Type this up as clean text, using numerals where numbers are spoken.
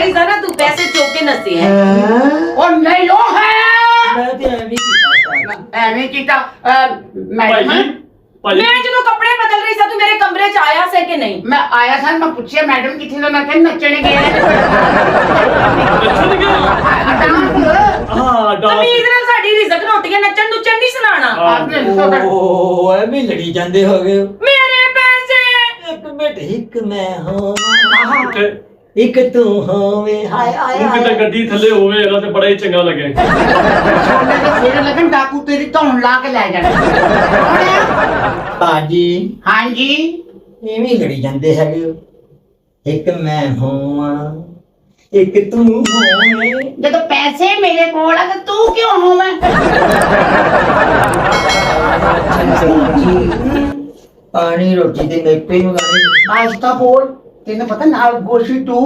marriage है ना तू पैसे चुक के नसे है और नहीं लो है ਮੈਂ ਤੇ ਐਵੇਂ ਕੀਤਾ ਐਵੇਂ ਕੀਤਾ मैडम मैं जो कपड़े बदल रही था तू मेरे कमरे च आया से कि नहीं मैं आया था मैं पूछिया मैडम कितने लोग मैं नचने गए ਹਾਂ तमीज नाल साडी रिज़क रोटी है नचन नुचन नहीं सुनाना ਓ ਐਵੇਂ ਲੜੀ ਜਾਂਦੇ ਹੋਗੇ मेरे पैसे ਇੱਕ ਮਿੰਟ ਇੱਕ ਮੈਂ ਹੋਵਾਂ ਇੱਕ ਤੂੰ ਹੋਵੇਂ ਹਾਏ ਹਾਏ ਉਹ ਕਿਤੇ ਗੱਡੀ ਥੱਲੇ ਹੋਵੇ ਇਹਦਾ ਤੇ ਬੜਾ ਹੀ ਚੰਗਾ ਲੱਗੇ छोटे के फेरे लगन डाकू तेरी धौन ला के ले जाना ਬਾਜੀ हाँ जी ਐਵੇਂ ਲੜੀ ਜਾਂਦੇ ਹੈਗੇ ਇੱਕ ਮੈਂ ਹੋਵਾਂ ਇੱਕ ਤੂੰ ਹੋਵੇਂ जब पैसे मेरे को तो तू क्यों हूँ मैं ਪਾਣੀ ਰੋਟੀ ਤੇ ਮੈਂ ਪੇ ਮੰਗਾਣੀ आज का बोल तेने पता नाल गोशी तू